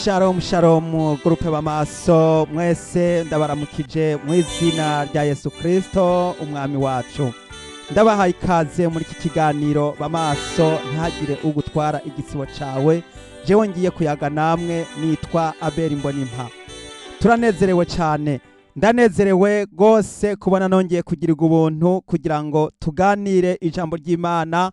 Shalom shalom gurupe b'amaso mwese ndabaramukije mu izina rya Yesu Kristo umwami wacu. Ndabahaye ikaze muri iki kiganiro b'amaso ntihagire ugutwara igisibo cawe. Jewe ngiye kuyaga namwe nitwa Abeli Mbonimpa. Turanezerewe cyane. Ndanezerewe gose kubona nongeye kugirirwa ubuntu kugira ngo tuganire ijambo ry'Imana.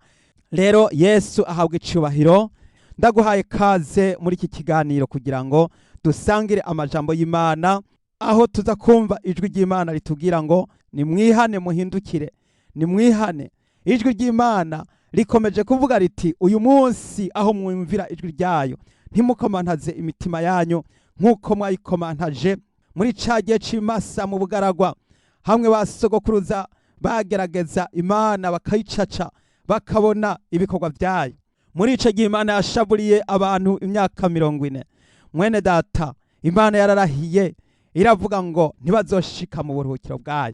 Rero Yesu ahabwa icubahiro. Ndaguhaye kaze muri iki kiganiro kugira ngo dusangire amajambo y'Imana, aho tuza kumva ijwi ry'Imana ritubwira ngo nimwihane muhindukire, nimwihane. Ijwi ry'Imana rikomeje kuvuga riti uyu munsi aho mwumvira ijwi ryayo ntimukomantaze imitima yanyu nk'uko mwayikomantaje muri ca gihe c'imasa mu bugaragwa, hamwe basogokuruza bagerageza Imana bakayicaca bakabona ibikorwa vyayo. Muri ico gihe Imana yashaburiye abantu imyaka 40. Mwene data, Imana yararahiye iravuga ngo ntibazoshika mu buruhukiro bwayo.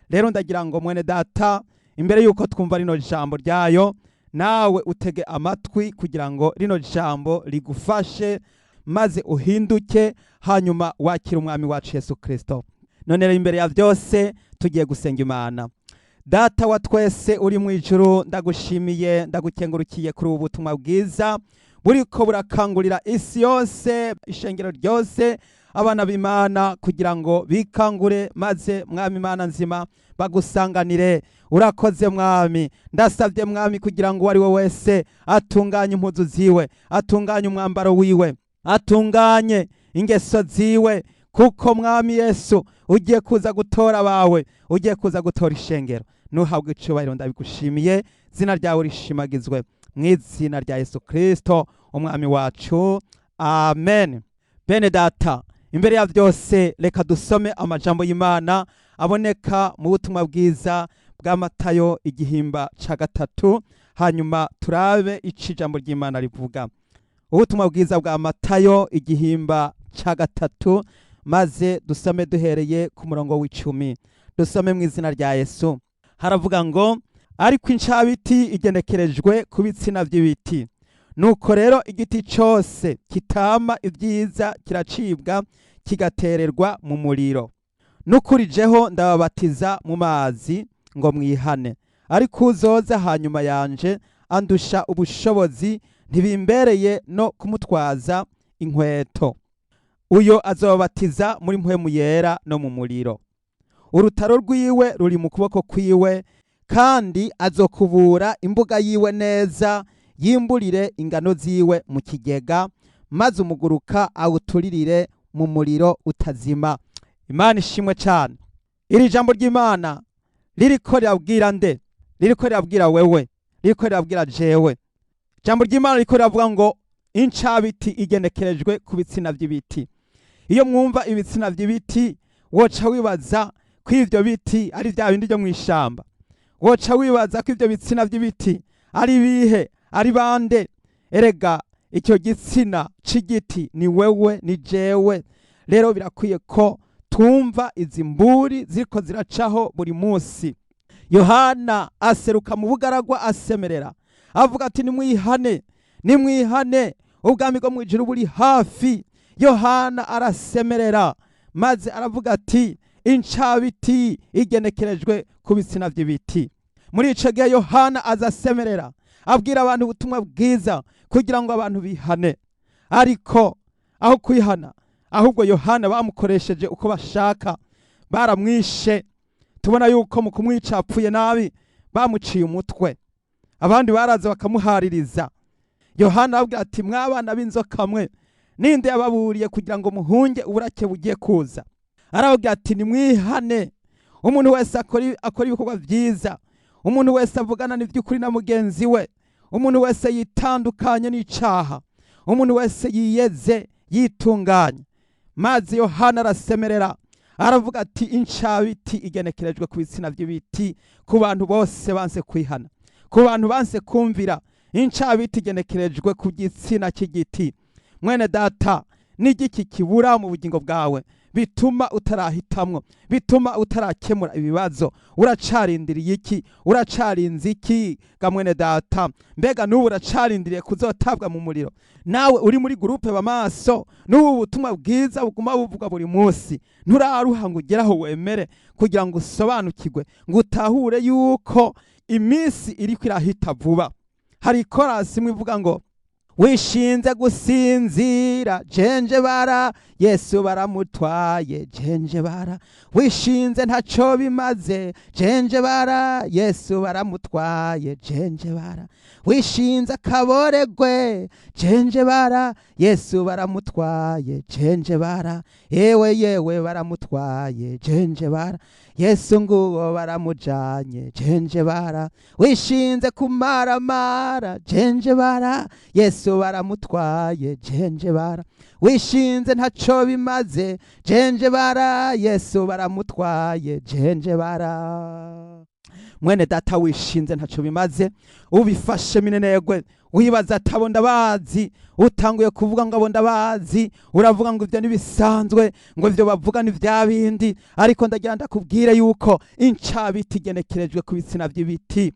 Rero ndagira ngo mwene data, imbere yuko twumva rino jambo ryayo, nawe utege amatwi kugira ngo rino jambo rigufashe maze uhinduke, hanyuma wakira umwami wacu Yesu Kristo. None rero imbere ya vyose tugiye gusenga Imana. Data wa twese uri mu ijuru, ndagushimiye ndagukengurukiye kuri ubu butumwa bwiza buriko burakangurira isi yose, ishengero ryose, abana b'Imana kugira ngo bikangure maze mwami Imana nzima bagusanganire. Urakoze mwami, ndasavye mwami kugira ngo wari we wese atunganye impuzu ziwe, atunganye umwambaro wiwe, atunganye ingeso ziwe, kuko mwami Yesu ugiye kuza gutora bawe, ugiye kuza gutora ishengero. Nuhabwe icubahiro ndabigushimiye, zina ryawe rishimagizwe mu izina rya Yesu Kristo umwami wacu, amen. Bene data, imbere ya vyose reka dusome amajambo y'Imana aboneka mu butumwa bwiza bwa Matayo igihimba ca 3, hanyuma turabe ico ijambo ry'Imana rivuga. Ubutumwa bwiza bwa Matayo igihimba ca 3, maze dusome duhereye ku murongo w'10. Dusome mu izina rya Yesu. Haravuga ngo ariko incabiti igenekerejwe ku bitsina vy'ibiti. Nuko rero igiti cose kitama ivyiza kiracibwa kigatererwa mu muriro. Nukurijeho ndababatiza mu mazi ngo mwihane, ariko uzoza hanyuma yanje andusha ubushobozi, ntibimbereye no kumutwaza inkweto. Uyo azobatiza muri mpwemu yera no mu muriro. Urutaro rwiwe ruri mu kuboko kwiwe, kandi azokubura imbuga yiwe neza, yimburire ingano ziwe mu kigega, maze umuguruka awuturirire mu muriro utazima. Imana ishimwe cyane. Iri jambo ry'Imana ririko rirabwira nde? Ririko rirabwira wewe, ririko rirabwira jewe. Jambo ry'Imana ririko riravuga ngo incabiti igenekerejwe ku bitsina vy'ibiti. Iyo mwumva ibitsina vy'ibiti, woca wibaza ko ivyo biti ari vya bindi byo mw'ishamba. Woca wibaza ko ivyo bitsina vy'ibiti ari bihe, ari bande. Erega icyo gitsina c'igiti ni wewe, ni jewe. Rero birakwiye ko tumva izi mburi ziriko ziracaho buri munsi. Yohana aseruka mu bugaragwa asemerera, avuga ati nimwihane, nimwihane, ubwami bwo mwijuru buri hafi. Yohana arasemerera maze aravuga ati incabiti igenekerejwe ku bitsina vy'ibiti. Muri ico gihe Yohana azasemerera abwira abantu ubutumwa bwiza kugira ngo abantu bihane, ariko aho kwihana ahubwo Yohana bamukoresheje uko bashaka, baramwishe. Tubona yuko mu kumwica apfuye nabi, bamuciye umutwe, abandi baraza bakamuhaririza. Yohana abwira ati mwabana b'inzoka mwe, ninde yababuriye kugira ngo muhunge uburake bugiye kuza? Aravuga ati nimwihane. Umuntu wese akora ibikorwa vyiza, umuntu wese avugana n'ivy'ukuri na mugenzi we, umuntu wese yitandukanye n'icaha, umuntu wese yiyeze yitunganye. Maze Yohana arasemerera aravuga ati incabiti igenekerejwe ku bitsina vy'ibiti, ku bantu bose banse kwihana, ku bantu banse kumvira. Incabiti igenekerejwe ku gitsina c'igiti. Mwene data, n'igiki kibura mu bugingo bwawe? bituma utarahitamwo, bituma utarakemura ibibazo. Uracarindiriye iki? Uracarinze iki ga mwene data? Mbega n'ubu uracarindiriye kuzotabwa mu muriro? Nawe uri muri gurupe b'amaso, n'ubu butumwa bwiza buguma buvuga buri munsi, nturaruha ngo ugeraho wemere kugira ngo usobanukirwe, ngo utahure yuko iminsi iriko irahita vuba. Hari korasi imwe ivuga ngo wishinze gusinzira jenje bara Yesu baramutwaye jenje bara, wishinze ntaco bimaze jenje bara Yesu baramutwaye jenje bara, wishinze akaboregwe jenje bara Yesu baramutwaye jenje bara, yewe baramutwaye jenje bara, Yesu nguwo baramujanye jenje bara, wishinze kumaramara jenje bara Yesu baramutwaye jenje bara, wishinze ntaco bimaze jenje bara Yesu baramutwaye jenje bara. Mwene data wishinze ntaco bimaze, ubifashe minenegwe, wibaza ati abo ndabazi, utanguye kuvuga ngo abo ndabazi, uravuga ngo ivyo nibisanzwe, ngo ivyo bavuga ni vya bindi, ariko ndagira ndakubwire yuko incabiti igenekerejwe ku bitsina vy'ibiti.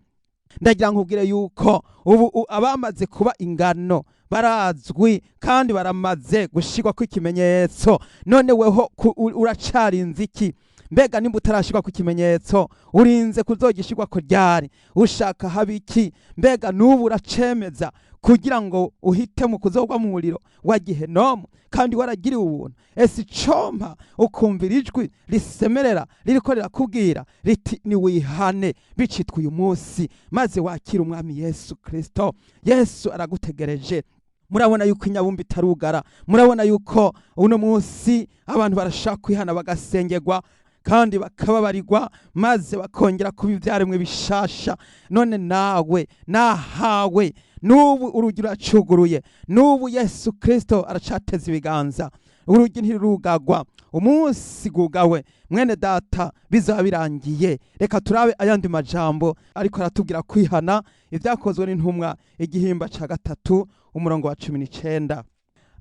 Ndagira nkubwire yuko ubu abamaze kuba ingano barazwi kandi baramaze gushirwa ku ikimenyetso. None weho uracarinze iki? Mbega nimba utarashirwa ku kimenyetso urinze kuzogishirwa ko ryari? Ushaka habiki? Mbega n'ubu uracemeza kugira ngo uhite mu kuzogwa mu muriro wa Gehenomu kandi waragiriwe ubuntu? Ese icompa ukumvira ijwi risemerera ririko rirakubwira riti ni wihane bicitwa uyu munsi maze wakira umwami Yesu Kristo. Yesu aragutegereje. Murabona yuko inyabumbi itarugara, murabona yuko uno munsi abantu barashaka kwihana bagasengerwa kandi bakababarirwa maze bakongera kuba ivyaremwe bishasha. None nawe nahawe n'ubu urugi ruracuguruye, n'ubu Yesu Kristo aracateza ibiganza, urugi ntirurugagwa, umunsi gugawe. Mwene data bizaba birangiye. Reka turabe ayandi majambo ariko aratubwira kwihana, ivyakozwe n'intumwa igihimba ca 3 umurongo wa 19.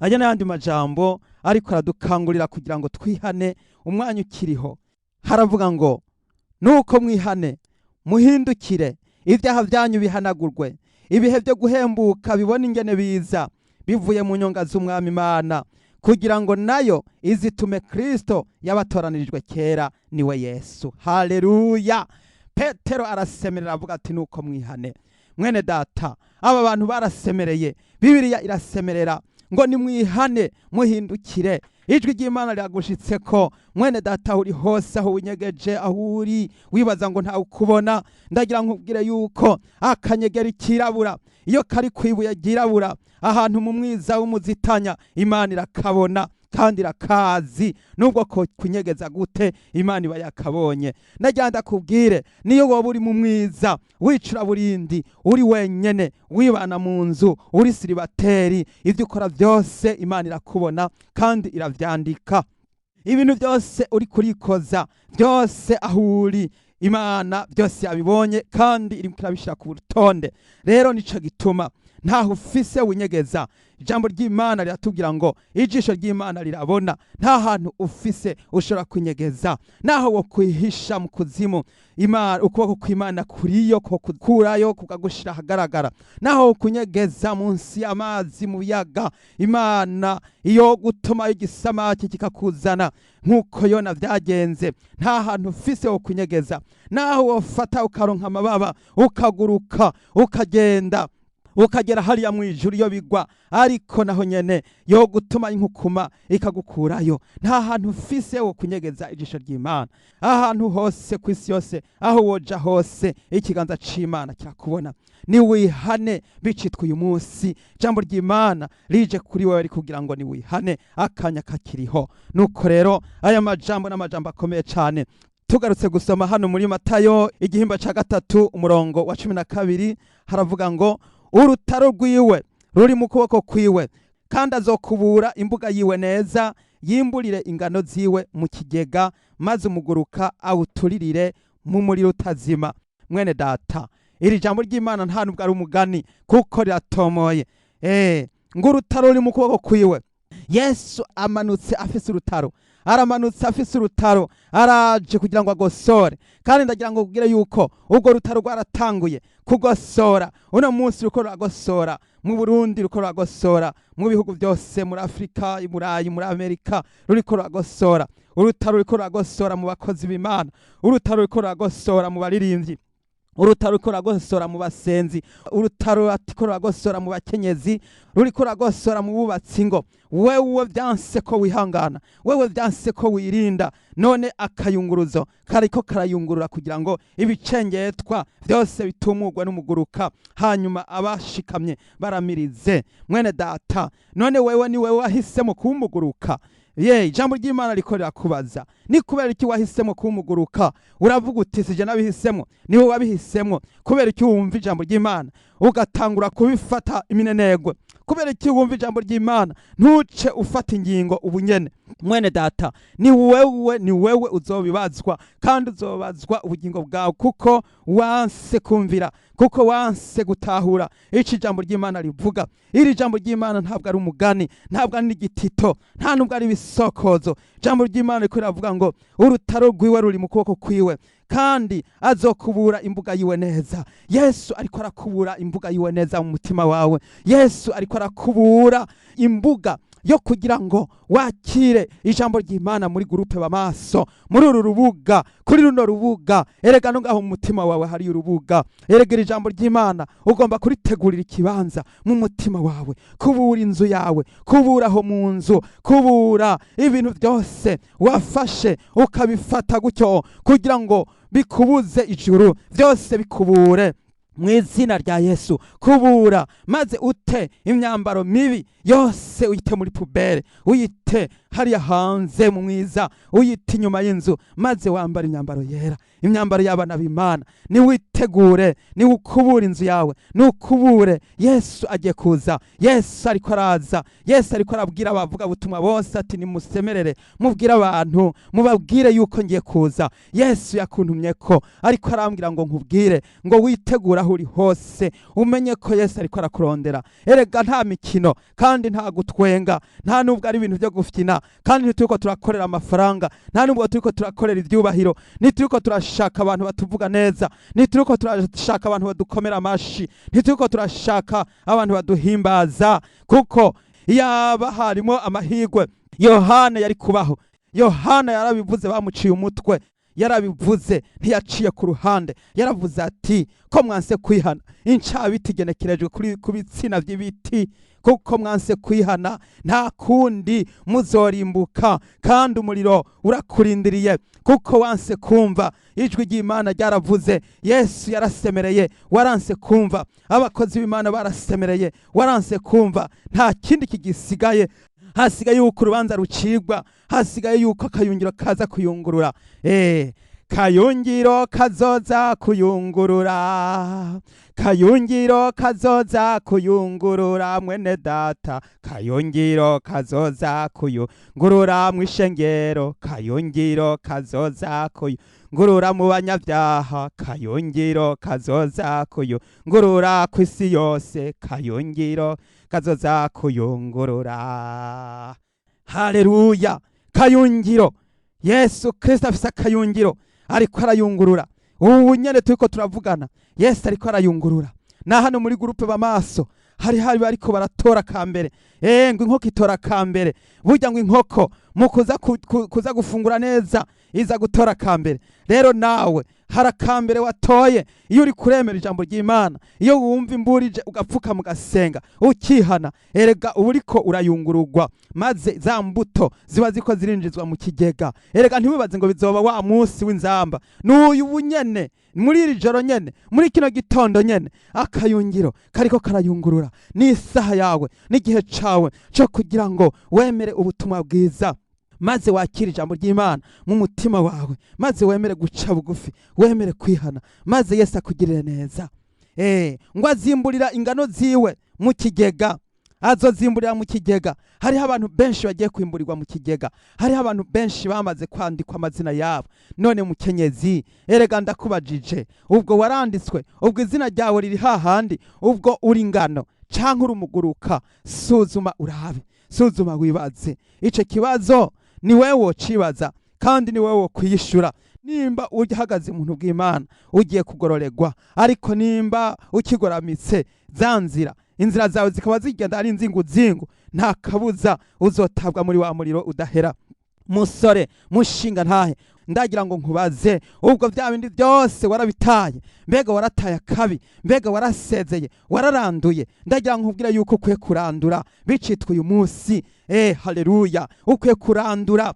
Aya n'ayandi majambo ariko aradukangurira kugira ngo twihane umwanya ukiriho. Haravuga ngo nuko mwihane muhindukire, ivyaha vyanyu bihanagurwe, ibihe vyo guhembuka bibona ingene biza bivuye mu nyonga z'umwami Imana, kugira ngo nayo izitume Kristo yabatoranirijwe kera niwe Yesu. Haleluya. Petero arasemerera avuga ati nuko mwihane. Mwene data, aba bantu barasemereye, Bibiliya irasemerera ngo nimwihane muhindukire. Ijwi ry'Imana ryagushitseko mwene data uri hose, aho winyegeje, aho uri wibaza ngo nta ukubona. Ndagira nkubwire yuko akanyegeri kirabura iyo kari kwibuye girabura ahantu mu mwiza w'umuzitanya, Imana irakabona kandi irakazi. Nubwo ko kunyegeza gute, Imana iba yakabonye. Ndagira ndakubwire niyo woba uri mu mwiza wicura burindi, uri wenyene, wibana mu nzu, uri siribateri, ivyo ukora vyose Imana irakubona kandi iravyandika. Ibintu byose uri kurikoza byose aho uri, Imana byose yabibonye kandi iri kirabishira ku rutonde. Rero nico gituma ntaho ufise winyegeza. Ijambo ry'Imana riratubwira ngo ijisho ry'Imana rirabona, nta hantu ufise ushobora kunyegeza. Naho wo kwihisha mu kuzimu, Imana ukuboko kw'Imana kuriyo ko kukurayo kukagushira hagaragara. Naho kunyegeza munsi y'amazi mu biyaga, Imana iyo gutuma igisamaki kikakuzana nkuko Yona vyagenze, nta hantu ufise wo kunyegeza. Naho wofata ukaronka amababa ukaguruka ukagenda ukagera hariya mwijuru iyo bigwa, ariko naho nyene yo gutuma inkukuma ikagukurayo. Nta hantu ufise wo kunyegeza ijisho ry'Imana. Ahantu hose kw'isi yose, aho woja hose, ikiganza c'Imana kirakubona. Ni wihane bicitwa uyu munsi. Jambo ry'Imana rije kuri wewe kugira ngo ni wihane akanya kakiriho. Nuko rero aya majambo n'amajambo akomeye cyane. Tugarutse gusoma hano muri Matayo igihimba ca 3 umurongo wa 12, haravuga ngo urutaro rwiwe ruri mu kuboko kwiwe, kandi azokubura imbuga yiwe neza, yimburire ingano ziwe mu kigega, maze umuguruka awuturirire mu muriro utazima. Mwene data, iri jambo ry'Imana nta nubwo ari umugani kuko riratomoye. Ngo urutaro ruri mu kuboko kwiwe. Yesu amanutse afise urutaro, aramanutse afise urutaro araje kugira ngo agosore. Kandi ndagira ngo kubwire yuko ubwo rutaro rwaratanguye kugosora. Uno munsi ruko ruragosora mu Burundi, ruko ruragosora mu bihugu byose, muri Afrika, i Burayi, muri Amerika, ruriko ruragosora. Urutaro ruriko ruragosora mu bakozi b'Imana, urutaro ruriko ruragosora mu baririmbyi, urutaro ruriko ruragosora mu basenzi, urutaro ruriko ruragosora mu bakenyezi, ruriko ruragosora mu bubatsi ngo wewe vyanse ko wihangana, wewe vyanse ko wirinda, none akayunguruzo kariko karayungurura kugira ngo ibicengetwa byose bitumugwe n'umuguruka, hanyuma abashikamye baramirize. Mwene data, none wewe ni wewe wahisemo kumuguruka. Ijambo ry'Imana riko rirakubaza, ni kubera iki wahisemo kumuguruka? Uravuga uti sije nabihisemo, niwe wabihisemo. Kubera iki wumva ijambo ry'Imana ugatangura kubifata iminenegwe? Kubera iki wumva ijambo ry'Imana ntuce ufata ingingo ubunyene? Mwene data, ni wewe uzobibazwa, kandi uzobazwa ubugingo bwawe, kuko wanse kumvira, kuko wanse gutahura ico ijambo ry'Imana rivuga. Iri jambo ry'Imana ntabwo ari umugani, ntabwo ari igitito, nta nubwo ari ibisokozo. Ijambo ry'Imana riko riravuga ngo urutaro rwiwe ruri mu kuboko kwiwe, kandi azokubura imbuga yiwe neza. Yesu ariko arakubura imbuga yiwe neza mu mutima wawe. Yesu ariko arakubura imbuga yo kugira ngo wakire ijambo ry'Imana muri groupe b'amaso, muri uru rubuga, kuri runo rubuga. Erega no ngaho mu mutima wawe hari urubuga. Erega ijambo ry'Imana ugomba kuritegurira ikibanza mu mutima wawe, kubura inzu yawe, kubura aho mu nzu, kubura ibintu byose wafashe ukabifata gutyo kugira ngo bikubuze ijuru, byose bikubure mu izina rya Yesu. Kubura, maze ute imyambaro mibi yose uyite muri pubere, uyite hariya hanze mu mwiza, uyite inyuma y'inzu, maze wambara imyambaro yera, imyambaro y'abana b'Imana. Ni witegure, ni ukubura inzu yawe, ni ukubure. Yesu agiye kuza, Yesu ariko araza, Yesu ariko arabwira abavuga butumwa bose ati nimusemerere mubwire abantu, mubabwire yuko ngiye kuza. Yesu yakuntumye ko ariko arambwira ngo nkubwire ngo witegure aho uri hose, umenye ko Yesu ariko arakurondera. Erega nta mikino, kandi nta gutwenga, nta nubwo ari ibintu byo gufyina, kandi ntituriko turakorera amafaranga, nta nubwo turiko turakorera ivyubahiro, ntituriko turashaka abantu batuvuga neza, ntituriko turashaka abantu badukomera amashi, ntituriko turashaka abantu baduhimbaza. Kuko yaba harimo amahirwe Yohana yari kubaho. Yohana yarabivuze, bamuciye umutwe, yarabivuze ntiyaciye ku ruhande. Yaravuze ati ko mwanse kwihana, incabiti igenekerejwe ku bitsina by'ibiti, kuko mwanse kwihana nta kundi muzorimbuka, kandi umuriro urakurindiriye. Kuko wanse kumva ijwi ry'Imana ryaravuze, Yesu yarasemereye, waranse kumva. Abakozi b'Imana barasemereye, waranse kumva. Nta kindi kigisigaye, hasigaye yuko urubanza rucigwa, hasigaye yuko akayungiro kaza kuyungurura. Kayungiro kazoza kuyungurura, kayungiro kazoza kuyungurura mwene data, kayungiro kazoza kuyungurura mw'ishengero, kayungiro kazoza kuyungurura mu banyabyaha, kayungiro kazoza kuyungurura kw'isi yose, kayungiro kazoza kuyungurura. Haleluya! Kayungiro, Yesu Kristo afise akayungiro ariko arayungurura. Ubu nyene turiko turavugana, Yesu ariko arayungurura. Na hano muri groupe b'amaso hari bariko baratora kambere. Ngo inkoko itora kambere. Burya ngo inkoko mu kuza gufungura neza iza gutora kambere. Rero nawe harakambere watoye iyo uri kuremera ijambo ry'Imana, iyo wumva imburije ugapfuka mugasenga ukihana, erega uriko urayungururwa, maze za mbuto ziba ziko zirinjizwa mu kigega. Erega ntiwibaze ngo bizoba wa munsi w'inzamba, n'uyu bunyene, muri iri joro nyene, muri kino gitondo nyene, akayungiro kariko karayungurura. Ni isaha yawe, n'igihe cawe cyo kugira ngo wemere ubutumwa bwiza, maze wakira ijambo ry'Imana mu mutima wawe, maze wemere guca bugufi, wemere kwihana, maze Yesu akugirire neza. Ngo azimburira ingano ziwe mu kigega, azozimburira mu kigega. Hariho abantu benshi bagiye kwimburirwa mu kigega, hariho abantu benshi bamaze kwandikwa amazina yabo. None mukenyezi, erega ndakubajije, ubwo waranditswe, ubwo izina ryawe riri hahandi, ubwo uri ingano canke uri umuguruka? Suzuma urabe, suzuma wibaze. Ico kibazo ni wewe wocibaza kandi ni wewe wokwiyishura. Nimba uhagaze mu buntu bw'Imana ugiye kugororerwa, ariko nimba ukigoramitse za inzira zawe zikaba zigenda ari inzinguzingu, nta kabuza uzotabwa muri wa muriro udahera. Musore mushinga ntahe, ndagira ngo nkubaze, ubwo vya bindi byose warabitaye, mbega warataye akabi, mbega warasezeye, wararanduye, ndagira ngo nkubwire yuko ukwiye kurandura bicitwa uyu munsi. Haleluya, ukwiye kurandura.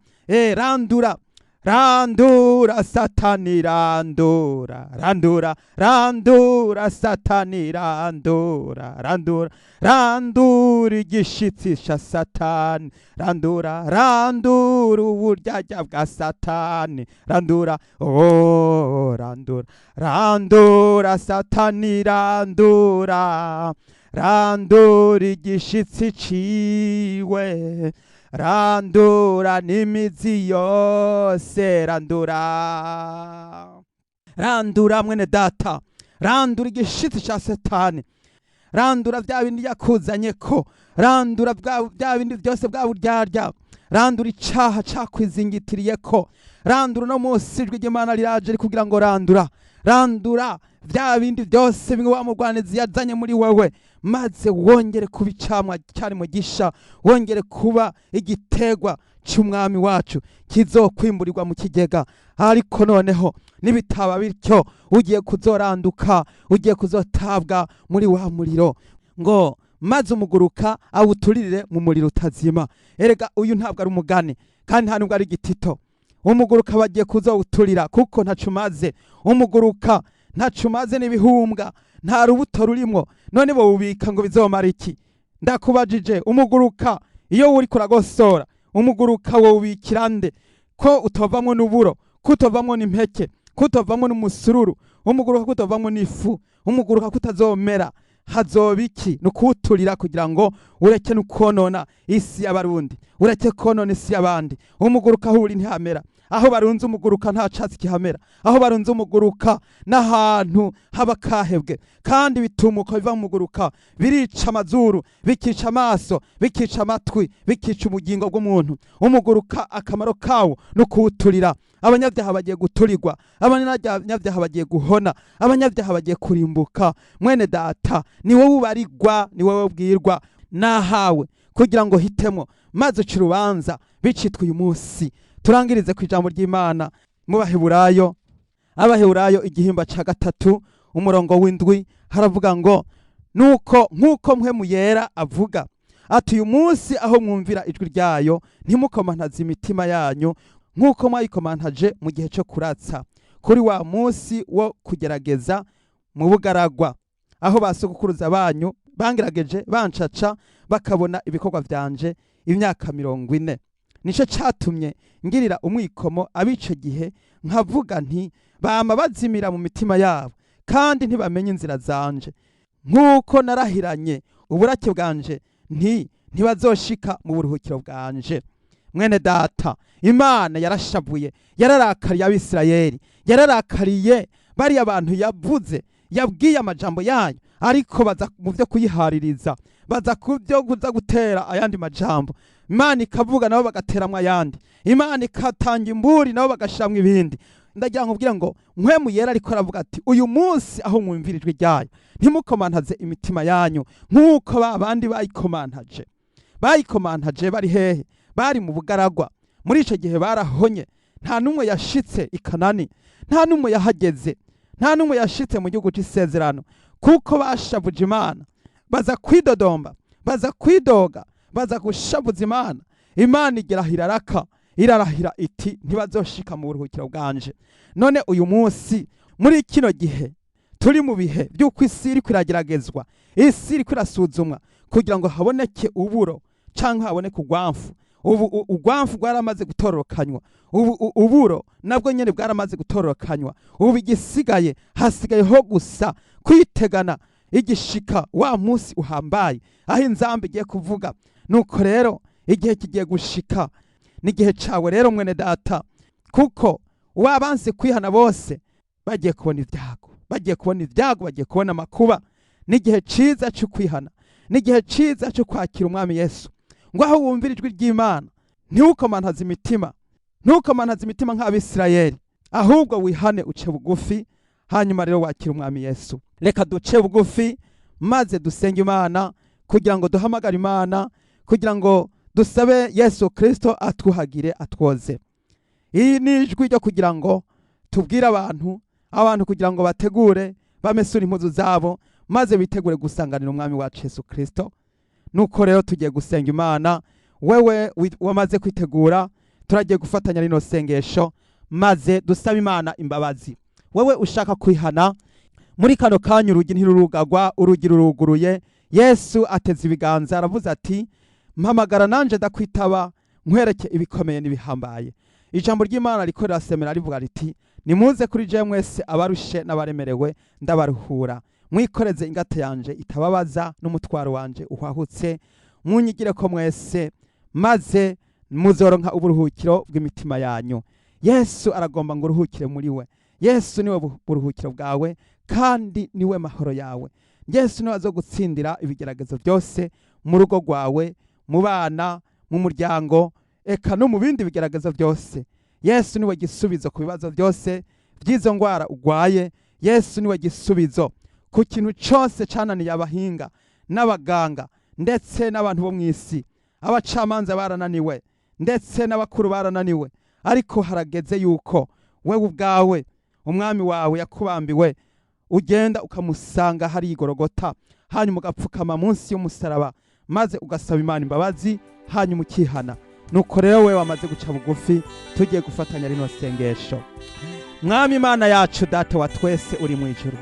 Randura randura satani, randura randura randura satani, randura randura randura igishitsi ca satani, randura randura uburyarya bwa satani, randura randura randura satani, randura randura igishitsi ciwe, randura n'imizi yose, randura randura mwene data, randura igishitsi ca satani, randura vya bindi yakuzanye ko, randura vya bindi byose bwa buryarya, randura icaha cakwizingitiriye ko, randura no munsi ijwi ry'Imana riraje kugira ngo randura vya bindi byose bimwe wa murwanizi yazanye muri wewe, maze wongere kuba icamwa cyari mu gisha, wongere kuba igitegwa cy'umwami wacu kizokwimburirwa mu kigega. Ariko noneho nibitaba bityo, ugiye kuzoranduka, ugiye kuzotabwa muri wa muriro, ngo maze umuguruka awuturirire mu muriro utazima. Erega uyu ntabwo ari umugani, kandi nta nubwo ari igitito. Umuguruka bagiye kuzawuturira, kuko ntacumaze. Umuguruka ntacumaze n'ibihumbwa, nta rubuto rurimwo, none bo ubika ngo bizomara iki? Ndakubajije, umuguruka iyo uri kuragosora, umuguruka wo ubikira nde? Ko utovamwo n'uburo, kutovamwo n'impeke, kutovamwo n'umusururu, umuguruka kutovamwo n'ifu, umuguruka kutazomera, hazoba iki? Nukuturira kugira ngo ureke nukonona isi y'abarundi, ureke konona isi y'abandi. Umuguruka huri ntihamera, aho barunze umuguruka nta catsi kihamera, aho barunze umuguruka n'ahantu haba kahebwe, kandi bitumuka biva mu muguruka birica amazuru, bikica amaso, bikica amatwi, bikica ubugingo bw'umuntu. Umuguruka akamaro kawo no kuwuturira. Abanyabyaha bagiye guturirwa, abanyabyaha bagiye guhona, abanyabyaha bagiye kurimbuka. Mwene data, ni wowe ubarirwa, ni wowe ubwirwa, nahawe kugira ngo hitemo, maze uca urubanza bicitwa uyu munsi. Turangirize ku ijambo ry'Imana mu Baheburayo, Abaheburayo igihimba ca 3 umurongo w'7, haravuga ngo nk'uko mpwemu yera avuga ati, uyu munsi aho mwumvira ijwi ryayo, ntimukomantaze imitima yanyu nk'uko mwayikomantaje mu gihe cyo kuratsa, kuri wa munsi wo kugerageza mu bugaragwa, aho basogokuruza banyu bangerageje bancaca, bakabona ibikorwa vyanje imyaka 40. Nico catumye ngirira umwikomo abico gihe, nkavuga nti bama bazimira mu mitima yabo, kandi ntibamenye inzira zanje. Nk'uko narahiranye uburake bwanje ntibazoshika mu buruhukiro bwanje. Mwene data, Imana yarashavuye, yararakariye Abisirayeli, yararakariye bari abantu yavuze, yabwiye amajambo yayo, ariko baza mu byo kuyihaririza, baza kubyo kuza gutera ayandi majambo. Imana ikavuga nabo bagateramwa ayandi, Imana ikatanga imburi nabo bagashamwa ibindi. Ndagira nkubwira ngo mpwemu yera ariko aravuga ati, uyu munsi aho mwumvira ijwi ryayo, ntimukomantaze imitima yanyu nk'uko babandi bayikomantaje bari hehe? Bari mu bugaragwa. Muri ico gihe barahonye, nta numwe yashitse i Kanani, nta numwe yahageze, nta numwe yashitse mu gihugu c'isezerano, kuko bashavuje Imana, baza kwidodomba, baza kwidoga, baza gushavuza Imana. Imana irarahira iti, ntibazoshika mu buruhukiro bwanje. None uyu munsi muri kino gihe turi mu bihe by'uko isi iri kwirageragezwa, isi iri kwirasuzumwa kugira ngo haboneke uburo canke haboneke ugwamfu. Ubu ugwamfu bwaramaze gutororokanywa, uburo nabwo nyene bwaramaze gutororokanywa. Ubu igisigaye hasigayeho gusa kwitegana igishika wa munsi uhambaye, aho inzambi igiye kuvuga. Nuko rero igihe kigiye gushika, n'igihe cawe rero mwene data, kuko wabanse kwihana bose bagiye kubona ibyago, bagiye kubona amakuba. N'igihe ciza cyo kwihana, n'igihe ciza cyo kwakira umwami Yesu, ngo aho wumvira ijwi ry'Imana ntukomantaze imitima, ntukomantaze imitima nk'Abisirayeli, ahubwo wihane uce bugufi, hanyuma rero wakira umwami Yesu. Reka duce bugufi maze dusenge Imana kugira ngo duhamagare Imana, kugira ngo dusabe Yesu Kristo atwuhagire atwoze. Iyi ni ijwi ryo kugira ngo tubwire abantu kugira ngo bategure bamesure impuzu zabo maze bitegure gusanganira umwami wacu Yesu Kristo. Nuko rero tugiye gusenga Imana. Wewe wamaze kwitegura, turagiye gufatanya rino sengesho maze dusaba Imana imbabazi. Wewe ushaka kwihana, muri kano kanya urugi ntirurugagwa, urugi ruruguruye. Yesu ateze ibiganza aravuze ati mpamagara nanje ndakwitaba, nkwereke ibikomeye n'ibihambaye. Ijambo ry'Imana riko rirasemera rivuga riti nimuze kuri je mwese abarushe n'abaremerewe ndabaruhura, mwikoreze ingata yanje itababaza n'umutwaro wanje uhahutse, munyigire ko mwese maze muzoronka uburuhukiro bw'imitima yanyu. Yesu aragomba ngo uruhukire muri we. Yesu niwe buruhukiro bwawe kandi niwe mahoro yawe. Yesu niwe azogutsindira ibigeragezo byose mu rugo rwawe, mu bana, mu muryango, eka no mu bindi bigeragezo byose. Yesu niwe gisubizo ku bibazo byose by'izo ngwara ugwaye. Yesu niwe gisubizo ku kintu cyose cananiye abahinga n'abaganga ndetse n'abantu bo mw'isi. Abacamanza barananiwe ndetse n'abakuru barananiwe, ariko harageze yuko wewe ubwawe umwami wawe yakubambiwe ugenda ukamusanga hari igorogota, hanyuma ugapfukama munsi y'umusaraba maze ugasaba Imana imbabazi, hanyuma ukihana. Nuko rero wewe wamaze guca bugufi, tugiye gufatanya rino sengesho. Mwami Imana yacu, data wa twese uri mu ijuru,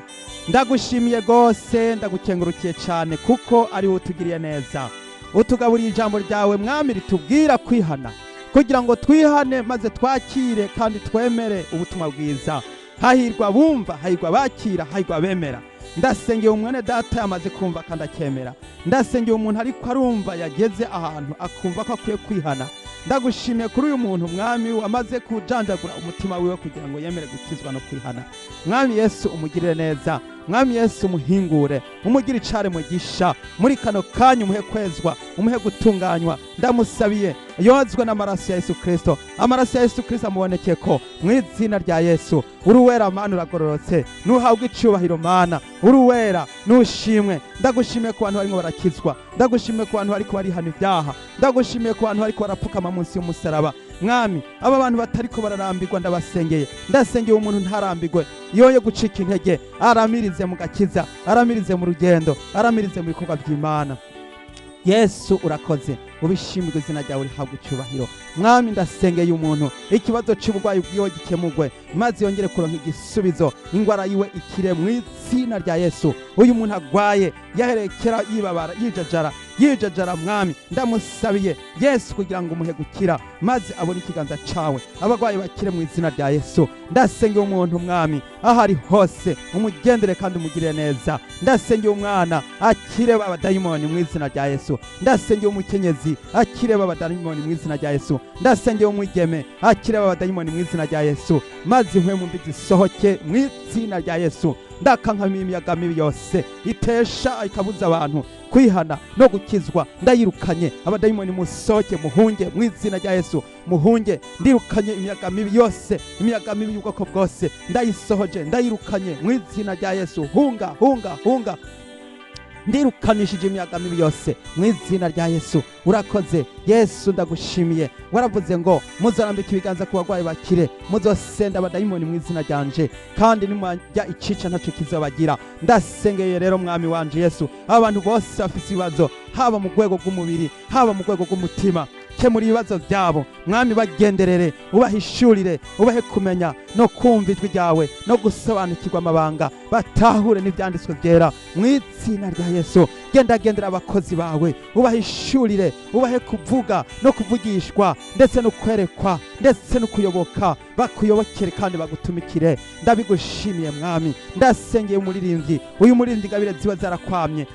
ndagushimiye gose, ndagukengurukiye cyane kuko ari wowe utugiriye neza, utugaburiye ijambo ryawe mwami ritubwira kwihana, kugira ngo twihane maze twakire kandi twemere ubutumwa bwiza. Hahirwa bumva, hahirwa bakira, hahirwa bemera. Ndasengeye umwene data yamaze kumva kandi akemera. Ndasengeye umuntu ariko arumva yageze ahantu akumva ko akwiye kwihana. Ndagushimiye kuri uyu muntu mwami wamaze kujanjagura umutima wiwe kugira ngo yemere gukizwa no kwihana. Mwami Yesu umugirire neza, mwami Yesu umuhingure, umugire icare mugisha muri kano kanya, umuhe kwezwa, umuhe gutunganywa. Ndamusabiye yozwe n'amaraso ya Yesu Kristo, amaraso ya Yesu Kristo amubonekeye ko mu izina rya Yesu. Uruwera Mana uragororotse, nuhabwe icubahiro Mana, uruwera nushimwe. Ndagushimiye ku bantu barimo barakizwa, ndagushimiye ku bantu bariko barihana ibyaha, ndagushimiye ku bantu bariko barapfukama munsi y'umusaraba. Mwami aba bantu batariko bararambirwa ndabasengeye, ndasengeye umuntu ntarambirwe, yoye gucika intege, aramirize mu gakiza, aramirize mu rugendo, aramirize mu bikorwa by'Imana. Yesu urakoze, ubishimirwe, izina ryawe rihabwe icyubahiro. Mwami ndasengeye umuntu ikibazo cy'uburwayi bwiwe gikemurwe maze yongere kuronka igisubizo, ingwara yiwe ikire mu izina rya Yesu. Uyu muntu agwaye yaherekera yibabara yijajara mwami ndamusabiye Yesu kugira ngo umuhe gukira maze abone ikiganza cawe, abagwayi bakire mu izina rya Yesu. Ndasengeye umuntu mwami ahari hose umugendere kandi umugire neza. Ndasengeye umwana akire babadayimoni mu izina rya Yesu. Ndasengeye umukenyezi akire babadayimoni mu izina rya Yesu. Ndasengeye umwigeme akire babadayimoni mu izina rya Yesu, maze impwemu mbi zisohoke mu izina rya Yesu. Ndakankamira imiyaga mibi yose itesha ikabuza abantu kwihana no gukizwa, ndayirukanye. Abadayimoni musohoke, muhunge mu izina rya Yesu, muhunge. Ndirukanye imiyaga mibi yose, imiyaga mibi y'ubwoko bwose ndayisohoje, ndayirukanye mu izina rya Yesu. Hunga ndirukanishije imiyaga mibi yose mu izina rya Yesu. Urakoze Yesu, ndagushimiye. Waravuze ngo muzarambika ibiganza ku bagwayi bakire, muzosenda abadayimoni mu izina ryanje, kandi nimwajya icica ntaco kizobagira. Ndasengeye rero mwami wanje Yesu, abantu bose bafise ibibazo, haba mu rwego rw'umubiri, haba mu rwego rw'umutima, kemura ibibazo byabo mwami, bagenderere, ubahishurire, ubahe kumenya no kumva ijwi ryawe no gusobanukirwa amabanga, batahure n'ibyanditswe byera mu izina rya Yesu. Gendera abakozi bawe, ubahishurire, ubahe kuvuga no kuvugishwa ndetse no kwerekwa ndetse no kuyoboka, bakuyobokere kandi bagutumikire. Ndabigushimiye mwami. Ndasengeye umuririmbyi, uyu muririmbyi ingabire ziwe zarakwamye,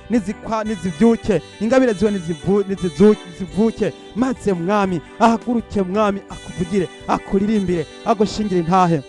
nizivyuke, ingabire ziwe nizivuke, maze mwami ahaguruke mwami, akuvugire, akuririmbire, agushingire intahe.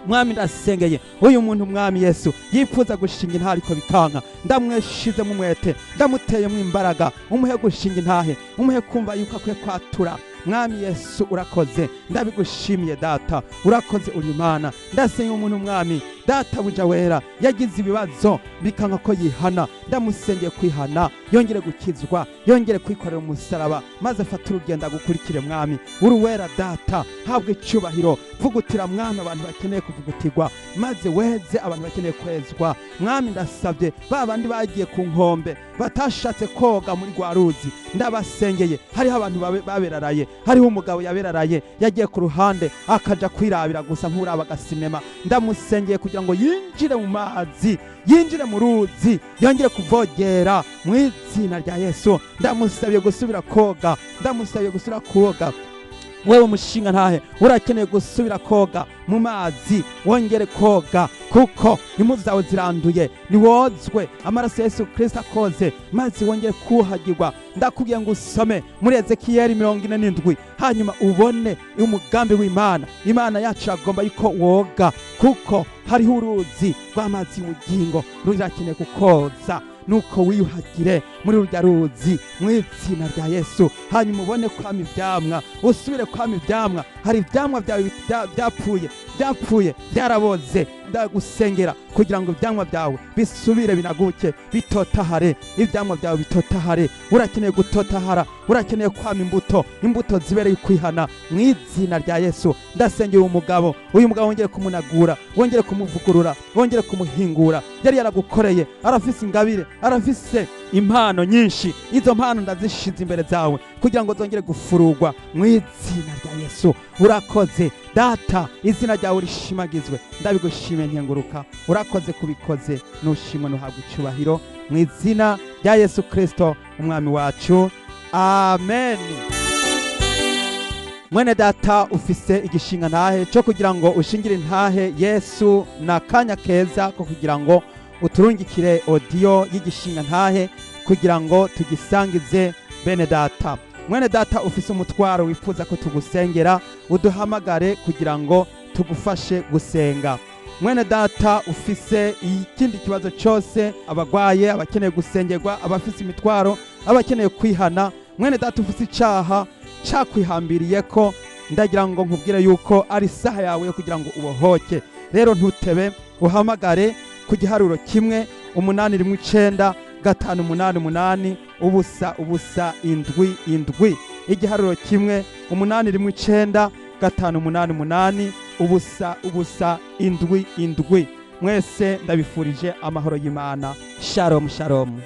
Mwami ndasengeye uyu muntu mwami Yesu yifuza gushinga intahe ariko bikanka, ndamweshize mu mwete, ndamuteye mu imbaraga, umuhe gushinga intahe, umuhe kumva yuko akwiye kwatura mwami Yesu urakoze, ndabigushimiye data, urakoze uri Imana. Ndasenga umuntu mwami data buja wera yagize ibibazo bikanka ko yihana, ndamusengeye kwihana, yongere gukizwa, yongere kwikorera umusaraba, maze afata urugendo gukurikire mwami. Uri wera data, habwe icubahiro, vugutira mwami abantu bakeneye kuvugutirwa, maze weze abantu bakeneye kwezwa. Mwami ndasabye babandi bagiye ku nkombe batashatse koga muri rwa ruzi, ndabasengeye. Hariho abantu baberaraye, hariho umugabo yaberaraye yagiye ku ruhande akaja kwirabira gusa nk'uraba agasinema, ndamusengeye kugira ngo yinjire mu mazi, yinjire mu ruzi, yongere kuvogera mu izina rya Yesu. Ndamusabye gusubira koga, ndamusabye gusubira koga. Wewe mushinga ntahe urakeneye gusubira koga mu mazi, wongere koga kuko impuzu zawe ziranduye, niwozwe amaraso Yesu Kristo akoze, maze wongere kuhagirwa. Ndakubwiye ngo usome muri Ezekiyeli 47 hanyuma ubone umugambi w'Imana. Imana yacu agomba yuko woga kuko hariho uruzi rw'amazi y'ubugingo rurakeneye kukoza, nuko wiyuhagire muri urya ruzi mu izina rya Yesu. Hanyuma ubone kwama ivyamwa, usubire kwama ivyamwa. Hari ivyamwa byawe byapfuye byaraboze, ndagusengera kugira ngo ivyamwa byawe bisubire binaguke, bitotahare, ivyamwa byawe bitotahare. Urakeneye gutotahara, urakeneye kwama imbuto zibereye kwihana mu izina rya Yesu. Ndasengera umugabo, uyu mugabo wongere kumunagura, wongere kumuvugurura, wongere kumuhingura. Yari yaragukoreye, arafise ingabire, arafise impano nyinshi. Izo mpano ndazishize imbere zawe kugira ngo zongere gufurugwa mu izina rya Yesu. Urakoze data, izina ryawe rishimagizwe, ndabigushimiye nkenguruka. Urakoze kubikoze, nushimwe nuhabwa icubahiro mu izina rya Yesu Kristo umwami wacu, amen. Mwene data ufise igishinga ntahe cyo kugira ngo ushingire intahe Yesu, na kanya keza ko kugira ngo uturungikire audio y'igishinga ntahe kugira ngo tugisangize bene data. Mwene data ufise umutwaro wifuza ko tugusengera, uduhamagare kugira ngo tugufashe gusenga. Mwene data ufise ikindi kibazo cyose, abagwaye, abakeneye gusengerwa, abafise imitwaro, abakeneye kwihana, mwene data ufise icaha cakwihambiriye ko, ndagira ngo nkubwire yuko ari saha yawe yo kugira ngo ubohoke. Rero ntutebe, uhamagare ku giharuro 1-819 588 ubusa 7 igiharuro 1-819 588 ubusa 7. Mwese ndabifurije amahoro y'Imana. Shalom shalom.